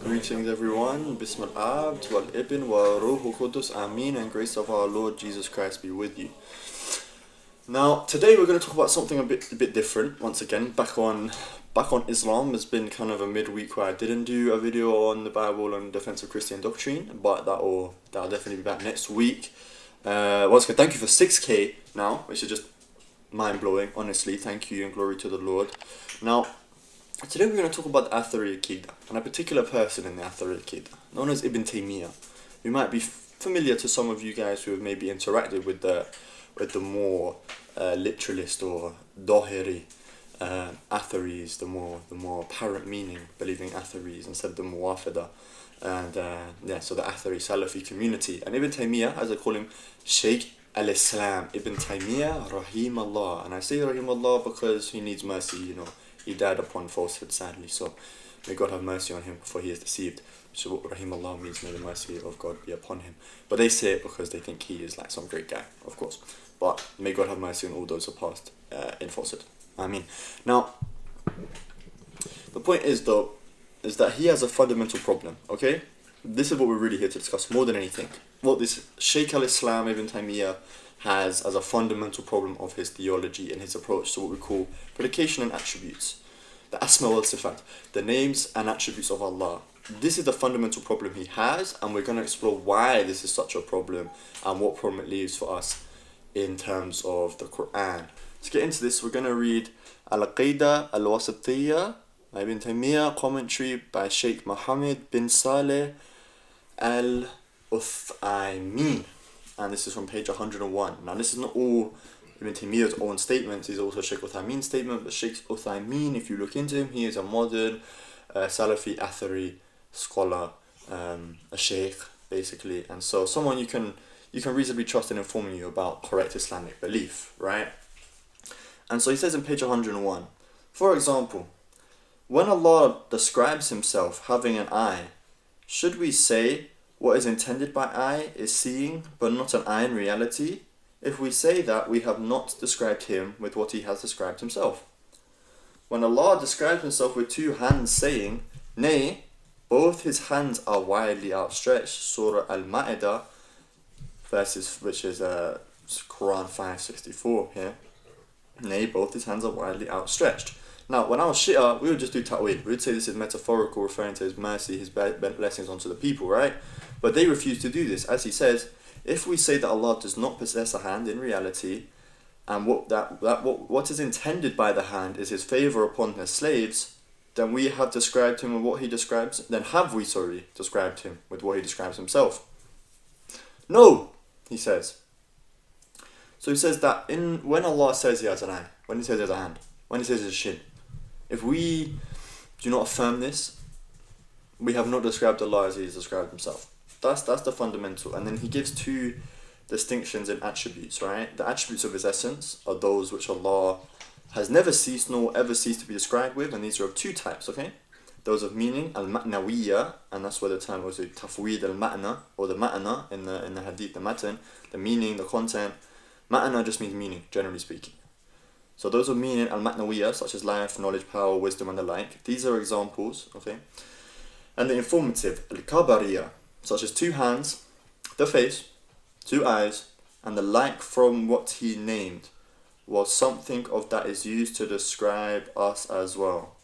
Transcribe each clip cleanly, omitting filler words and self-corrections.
Greetings everyone, Bism al-Abd wal-Ibn wa Ruhu Qudus, Ameen, and grace of our Lord Jesus Christ be with you. Now, today we're going to talk about something a bit different. Once again, back on Islam. It's been kind of a midweek where I didn't do a video on the Bible and defense of Christian doctrine, but that'll definitely be back next week. Once again, thank you for 6k now, which is just mind-blowing, honestly. Thank you and glory to the Lord. Now, today we're going to talk about the Athari Aqidah, and a particular person in the Athari Aqidah, known as Ibn Taymiyyah, who might be familiar to some of you guys who have maybe interacted with the more literalist or Dahiri Atharis, the more apparent meaning, believing Atharis instead of the Muwafida. And so the Athari Salafi community. And Ibn Taymiyyah, as I call him, Shaykh al-Islam, Ibn Taymiyyah, Rahimahullah. And I say Rahimahullah because he needs mercy, he died upon falsehood, sadly. So may God have mercy on him before he is deceived. So what Rahimahullah means, may the mercy of God be upon him. But they say it because they think he is like some great guy, of course. But may God have mercy on all those who passed in falsehood. Now, the point is that he has a fundamental problem, okay? This is what we're really here to discuss more than anything. What this Shaykh al-Islam Ibn Taymiyyah has as a fundamental problem of his theology and his approach to what we call predication and attributes. The Asma wal Sifat, the names and attributes of Allah. This is the fundamental problem he has, and we're going to explore why this is such a problem and what problem it leaves for us in terms of the Quran. To get into this, we're going to read Al-Aqidah Al-Wasatiyya by Ibn Taymiyyah, commentary by Sheikh Muhammad bin Saleh Al-Uthaymin, and this is from page 101. Now, this is not all Ibn Taymiyyah's own statements. These are also Sheikh Uthaymin's statement, but Sheikh Uthaymin, if you look into him, he is a modern Salafi Athari scholar, a sheikh basically, and so someone you can reasonably trust in informing you about correct Islamic belief, right? And so he says in page 101, for example, when Allah describes himself having an eye, should we say what is intended by eye is seeing but not an eye in reality? If we say that, we have not described him with what he has described himself. When Allah describes himself with two hands, saying, nay, both his hands are widely outstretched, Surah Al-Ma'idah, verses which is Quran 564 here. Nay, both his hands are widely outstretched. Now, when I was Shia, we would just do ta'wil. We would say this is metaphorical, referring to his mercy, his blessings onto the people, right? But they refuse to do this. As he says, if we say that Allah does not possess a hand in reality, and what is intended by the hand is his favour upon his slaves, then we have described him with what he describes. Then have we described him with what he describes himself? No, he says. So he says that when Allah says he has an eye, when he says he has a hand, when he says he has a shin, if we do not affirm this, we have not described Allah as he has described himself. That's the fundamental. And then he gives two distinctions in attributes, right? The attributes of his essence are those which Allah has never ceased nor ever ceased to be described with, and these are of two types, okay? Those of meaning, al-ma'nawiyya, and that's where the term was tafweed al-ma'na, or the ma'na in the hadith, the matan, the meaning, the content. Ma'na just means meaning, generally speaking. So those of meaning, al-ma'nawiyya, such as life, knowledge, power, wisdom, and the like, these are examples, okay? And the informative, al-kabariyya, such as two hands, the face, two eyes, and the like from what he named, was something of that is used to describe us as well.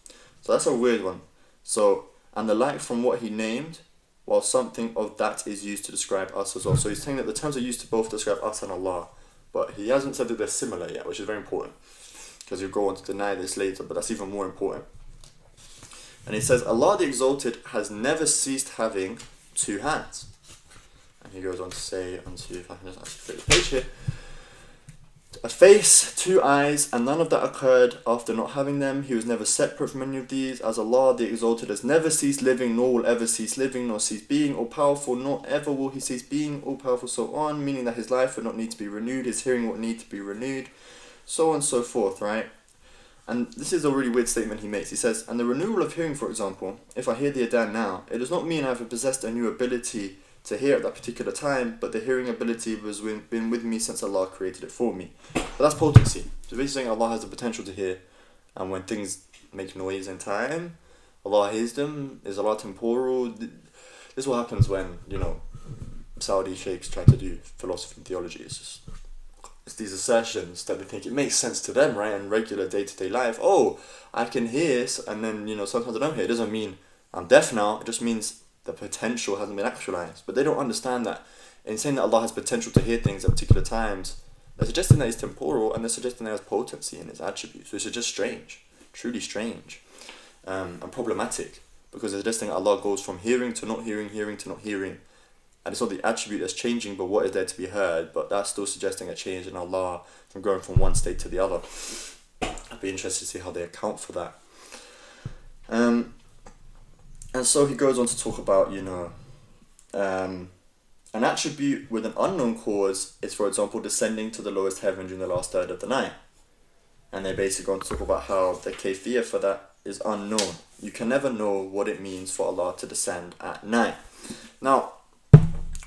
So that's a weird one. So, and the like from what he named, while something of that is used to describe us as well. So he's saying that the terms are used to both describe us and Allah, but he hasn't said that they're similar yet, which is very important, because he'll go on to deny this later, but that's even more important. And he says, Allah the Exalted has never ceased having two hands. And he goes on to say, if I can just actually flip the page here, a face, two eyes, and none of that occurred after not having them. He was never separate from any of these, as Allah the Exalted has never ceased living, nor will ever cease living, nor cease being, all powerful, nor ever will he cease being, all powerful, so on, meaning that his life would not need to be renewed, his hearing would need to be renewed, so on and so forth, right? And this is a really weird statement he makes. He says, and the renewal of hearing, for example, if I hear the adhan now, it does not mean I have possessed a new ability to hear at that particular time, but the hearing ability has been with me since Allah created it for me. But that's potency. So basically saying Allah has the potential to hear, and when things make noise in time, Allah hears them? Is Allah temporal? This is what happens when, Saudi sheikhs try to do philosophy and theology. It's these assertions that they think it makes sense to them, right? In regular day-to-day life. Oh, I can hear, and then, sometimes I don't hear. It doesn't mean I'm deaf now. It just means the potential hasn't been actualized. But they don't understand that in saying that Allah has potential to hear things at particular times, they're suggesting that He's temporal, and they're suggesting that He has potency in His attributes, which is just strange, truly strange, and problematic, because they're suggesting Allah goes from hearing to not hearing, hearing to not hearing. And it's not the attribute that's changing, but what is there to be heard. But that's still suggesting a change in Allah from going from one state to the other. I'd be interested to see how they account for that. And so he goes on to talk about, an attribute with an unknown cause is, for example, descending to the lowest heaven during the last third of the night. And they basically go on to talk about how the kayfiyah for that is unknown. You can never know what it means for Allah to descend at night. Now,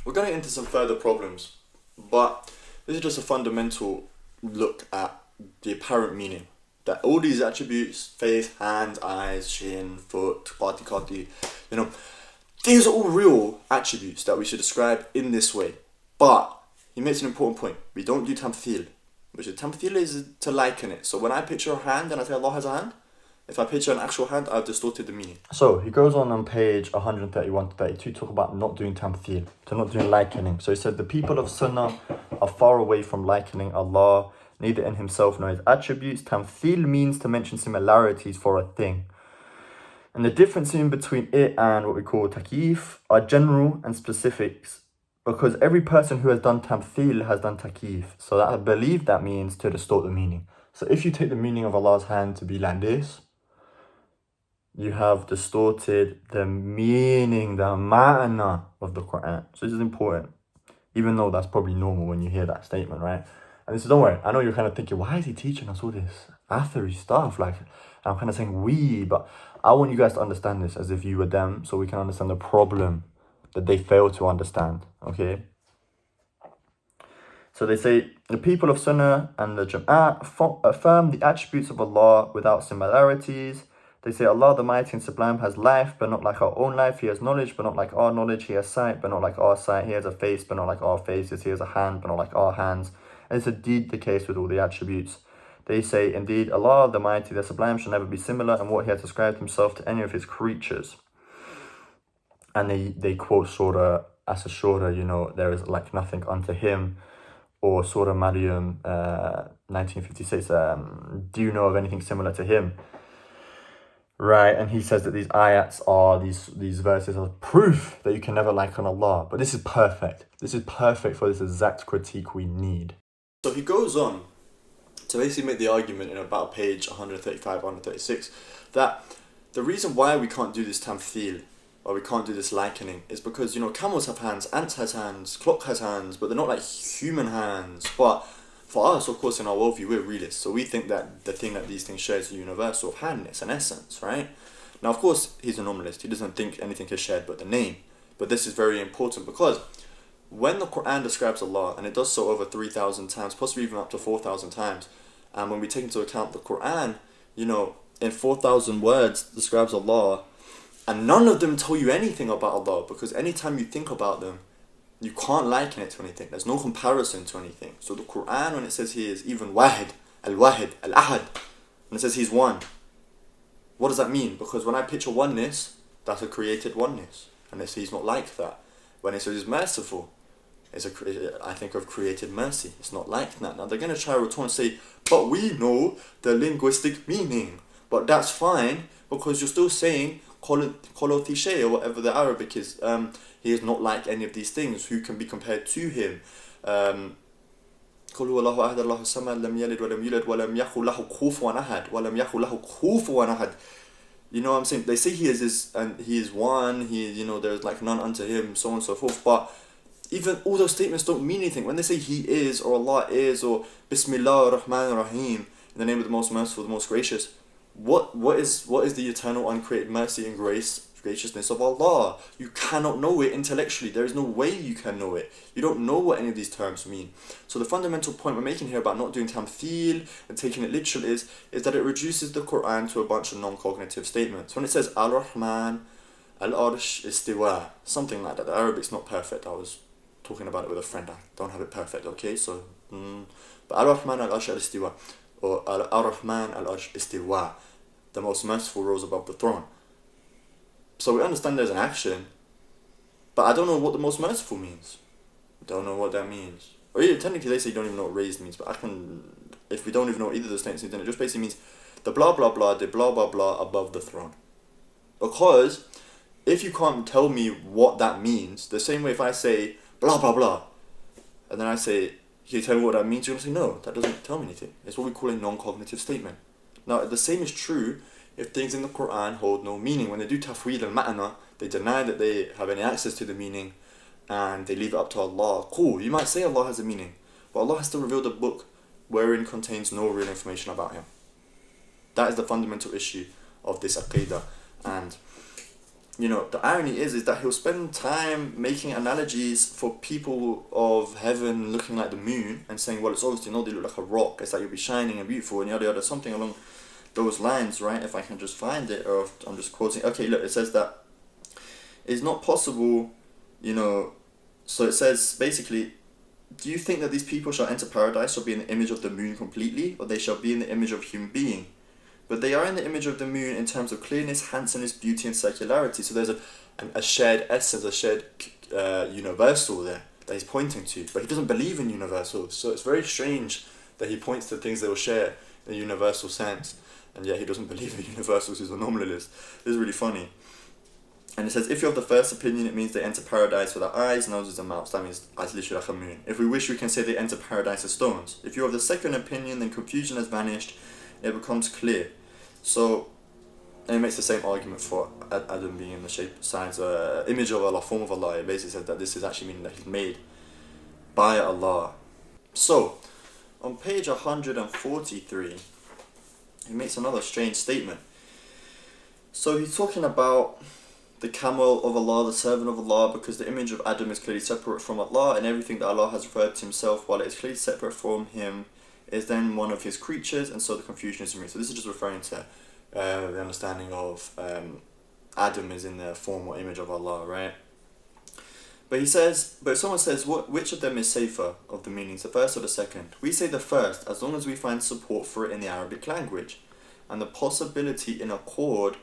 we're going to get into some further problems, but this is just a fundamental look at the apparent meaning. That all these attributes, face, hand, eyes, shin, foot, qati, these are all real attributes that we should describe in this way. But he makes an important point. We don't do tamthil, which tamthil is to liken it. So when I picture a hand and I say Allah has a hand, if I picture an actual hand, I've distorted the meaning. So he goes on page 131 to 32 talk about not doing tamthil, to not doing likening. So he said the people of Sunnah are far away from likening Allah, neither in Himself nor His attributes. Tamthil means to mention similarities for a thing. And the difference in between it and what we call takyif are general and specifics, because every person who has done tamthil has done takyif. So that I believe that means to distort the meaning. So if you take the meaning of Allah's hand to be like this, you have distorted the meaning, the ma'na of the Quran. So this is important, even though that's probably normal when you hear that statement, right? And this is, don't worry, I know you're kind of thinking, why is he teaching us all this athery stuff? Like, I'm kind of saying we, but I want you guys to understand this as if you were them, so we can understand the problem that they fail to understand, okay? So they say, the people of Sunnah and the Jama'at affirm the attributes of Allah without similarities. They say Allah the Mighty and Sublime has life, but not like our own life. He has knowledge, but not like our knowledge. He has sight, but not like our sight. He has a face, but not like our faces. He has a hand, but not like our hands. And it's indeed the case with all the attributes. They say, indeed, Allah the Mighty, the Sublime, shall never be similar in what He has ascribed Himself to any of His creatures. And they quote Surah as a Surah, there is like nothing unto Him. Or Surah Maryam 1956, do you know of anything similar to Him? Right, and he says that these ayats are, these verses are proof that you can never liken Allah. But this is perfect. This is perfect for this exact critique we need. So he goes on to basically make the argument in about page 135, 136, that the reason why we can't do this tamthil, or we can't do this likening, is because, camels have hands, ants has hands, clock has hands, but they're not like human hands. But for us, of course, in our worldview, we're realists, so we think that the thing that these things share is a universal of handness and essence, right? Now, of course, he's a nominalist. He doesn't think anything is shared but the name. But this is very important because when the Quran describes Allah, and it does so over 3,000 times, possibly even up to 4,000 times, and when we take into account the Quran, in 4,000 words describes Allah, and none of them tell you anything about Allah, because anytime you think about them, you can't liken it to anything. There's no comparison to anything. So the Quran, when it says He is even Wahid, Al-Wahid, Al-Ahad, and it says He's one, what does that mean? Because when I picture oneness, that's a created oneness, and He's not like that. When it says He's merciful, I think of created mercy. It's not like that. Now they're going to try to retort and say, but we know the linguistic meaning. But that's fine, because you're still saying Kolothishe, or whatever the Arabic is. He is not like any of these things. Who can be compared to Him? Qul huwa Allahu ahad, Allahu samad, lam yalid wa lam yulad wa lam yakul lahu kufuwan ahad, wa lam yakul lahu kufuwan ahad. You know what I'm saying? They say He is and He is one. There's like none unto Him, so on and so forth. But even all those statements don't mean anything. When they say He is, or Allah is, or Bismillah ar-Rahman ar-Rahim, in the name of the most merciful, the most gracious, what is the eternal uncreated mercy and grace graciousness of Allah. You cannot know it intellectually. There is no way you can know it. You don't know what any of these terms mean. So the fundamental point we're making here about not doing tamthil and taking it literal is that it reduces the Quran to a bunch of non-cognitive statements. When it says Al-Rahman, Al-Arsh Istiwa, something like that. The Arabic's not perfect. I was talking about it with a friend. I don't have it perfect, okay? So, but Al-Rahman Al-Arsh Istiwa, or Al-Rahman Al-Arsh Istiwa, the most merciful rose above the throne. So we understand there's an action, but I don't know what the most merciful means. Don't know what that means. Or yeah, technically they say you don't even know what raised means, but I can, if we don't even know what either of those things means, then it just basically means the blah blah blah, the blah blah blah above the throne. Because if you can't tell me what that means, the same way if I say blah blah blah, and then I say, can you tell me what that means? You're going to say, no, that doesn't tell me anything. It's what we call a non-cognitive statement. Now, the same is true if things in the Quran hold no meaning. When they do tafweed al-ma'na, they deny that they have any access to the meaning and they leave it up to Allah. Cool, you might say Allah has a meaning, but Allah has still revealed a book wherein contains no real information about Him. That is the fundamental issue of this aqidah. And the irony is that he'll spend time making analogies for people of heaven looking like the moon and saying, well, it's obviously not, they look like a rock, it's like you'll be shining and beautiful and yada yada, something along those lines, right? If I can just find it, or I'm just quoting. Okay, look, it says that it's not possible, so it says basically, do you think that these people shall enter paradise or be in the image of the moon completely, or they shall be in the image of human being? But they are in the image of the moon in terms of clearness, handsomeness, beauty, and circularity. So there's a shared essence, a shared universal there that he's pointing to. But he doesn't believe in universals. So it's very strange that he points to things that will share a universal sense, and yet he doesn't believe in universals. He's a nominalist. This is really funny. And it says, if you have the first opinion, it means they enter paradise without eyes, noses, and mouths. That means as literally like a moon. If we wish, we can say they enter paradise as stones. If you have the second opinion, then confusion has vanished. It becomes clear. So, and it makes the same argument for Adam being in the shape, size, image of Allah, form of Allah. It basically says that this is actually meaning that he's made by Allah. So, on page 143, he makes another strange statement. So he's talking about the camel of Allah, the servant of Allah, because the image of Adam is clearly separate from Allah, and everything that Allah has referred to Himself while it is clearly separate from Him is then one of His creatures, and so the confusion is removed. So this is just referring to the understanding of Adam is in the form or image of Allah, right? But he says, but if someone says, which of them is safer of the meanings, the first or the second? We say the first, as long as we find support for it in the Arabic language, and the possibility in accord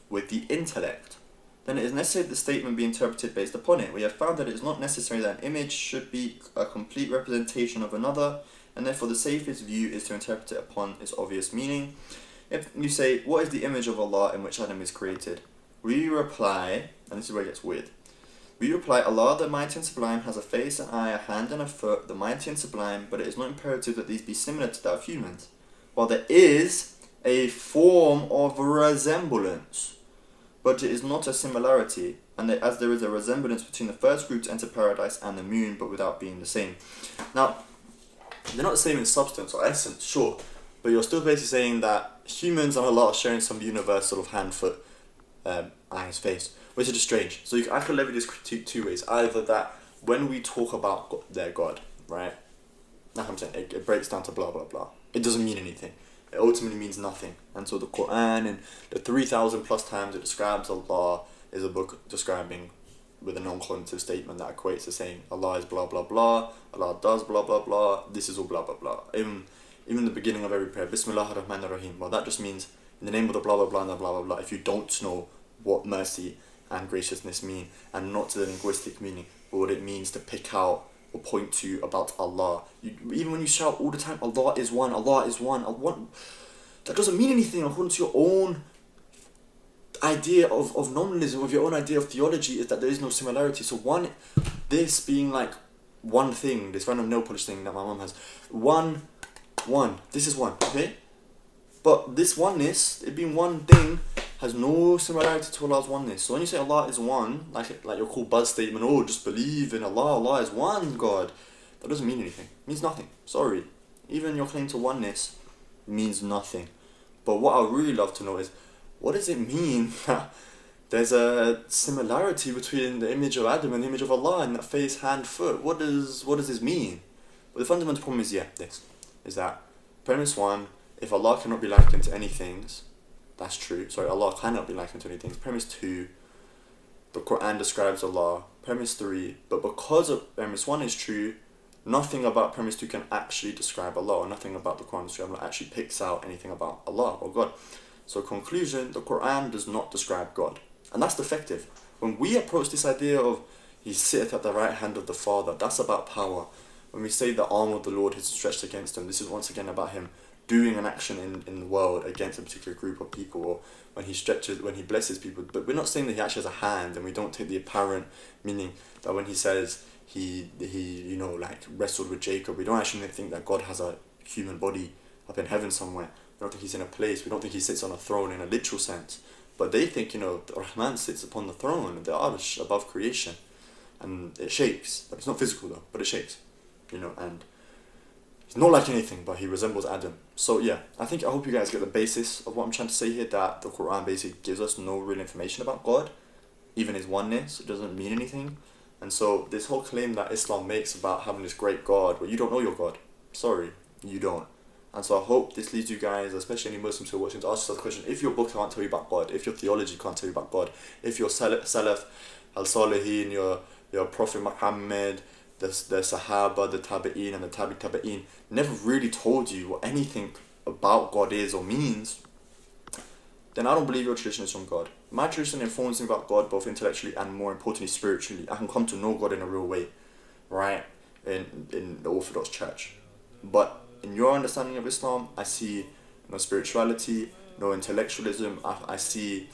with the intellect. Then it is necessary that the statement be interpreted based upon it. We have found that it is not necessary that an image should be a complete representation of another, and therefore the safest view is to interpret it upon its obvious meaning. If you say, what is the image of Allah in which Adam is created? We reply, and this is where it gets weird. We reply, Allah the Mighty and Sublime has a face, an eye, a hand and a foot, the Mighty and Sublime, but it is not imperative that these be similar to that of humans. While there is a form of resemblance, but it is not a similarity, and as there is a resemblance between the first group to enter paradise and the moon, but without being the same. Now, they're not the same in substance or essence, sure, but you're still basically saying that humans and Allah are sharing some universal of hand, foot, eyes, face, which is just strange. So I could leverage this critique two ways. Either that when we talk about their God, right, like I'm saying, it breaks down to blah blah blah. It doesn't mean anything. It ultimately means nothing. And so the Quran and the 3,000 plus times it describes Allah is a book describing with a non-cognitive statement that equates to saying Allah is blah blah blah, Allah does blah blah blah, this is all blah blah blah. Even the beginning of every prayer, Bismillah ar-Rahman ar-Rahim, well that just means in the name of the blah blah blah and the blah blah blah, if you don't know what mercy and graciousness mean, and not to the linguistic meaning, but what it means to pick out or point to about Allah. Even when you shout all the time, Allah is one, Allah is one, Allah, that doesn't mean anything according to your own idea of nominalism, of your own idea of theology, is that there is no similarity. So this being like one thing, this random nail polish thing that my mum has, one, this is one, okay? But this oneness, it being one thing, has no similarity to Allah's oneness. So when you say Allah is one, like your cool buzz statement, oh, just believe in Allah, Allah is one God, that doesn't mean anything. It means nothing. Sorry. Even your claim to oneness means nothing. But what I would really love to know is, what does it mean that there's a similarity between the image of Adam and the image of Allah in that face, hand, foot. What does this mean? But the fundamental problem is, this is that premise one, if Allah cannot be likened to any things, that's true. Sorry, Allah cannot be likened to any things. Premise two, the Quran describes Allah. Premise three, but because of premise one is true, nothing about premise two can actually describe Allah, or nothing about the Quran actually picks out anything about Allah or God. So conclusion, the Quran does not describe God. And that's defective. When we approach this idea of He sitteth at the right hand of the Father, that's about power. When we say the arm of the Lord is stretched against Him, this is once again about Him doing an action in the world against a particular group of people, or when He blesses people. But we're not saying that He actually has a hand, and we don't take the apparent meaning that when He says he wrestled with Jacob, we don't actually think that God has a human body up in heaven somewhere. We don't think He's in a place. We don't think He sits on a throne in a literal sense. But they think, the Rahman sits upon the throne, the Arsh, above creation. And it shakes. But it's not physical though, but it shakes. And He's not like anything, but He resembles Adam. So I hope you guys get the basis of what I'm trying to say here, that the Quran basically gives us no real information about God. Even His oneness, it doesn't mean anything. And so this whole claim that Islam makes about having this great God, well, you don't know your God. Sorry, you don't. And so I hope this leads you guys, especially any Muslims who are watching, to ask yourself the question: if your book can't tell you about God, if your theology can't tell you about God, if your Salaf, Al-Salihin, your Prophet Muhammad, the Sahaba, the Tabi'een and the Tabi'een never really told you what anything about God is or means, then I don't believe your tradition is from God. My tradition informs me about God both intellectually and, more importantly, spiritually. I can come to know God in a real way, right, in the Orthodox Church. But in your understanding of Islam, I see no spirituality, no intellectualism. I see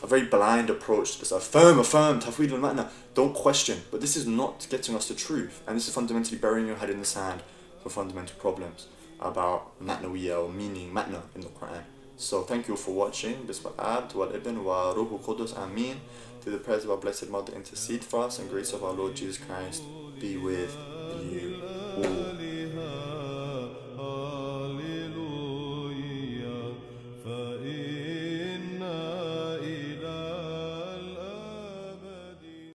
a very blind approach to this. Affirm, tafweed al-ma'na. Don't question. But this is not getting us the truth. And this is fundamentally burying your head in the sand for fundamental problems about ma'nawiyya or meaning, ma'na in the Quran. So thank you for watching. Bismillah Abd wal Ibn wa Ruhu Qudus Ameen. Through the prayers of our Blessed Mother, intercede for us, and grace of our Lord Jesus Christ be with you all.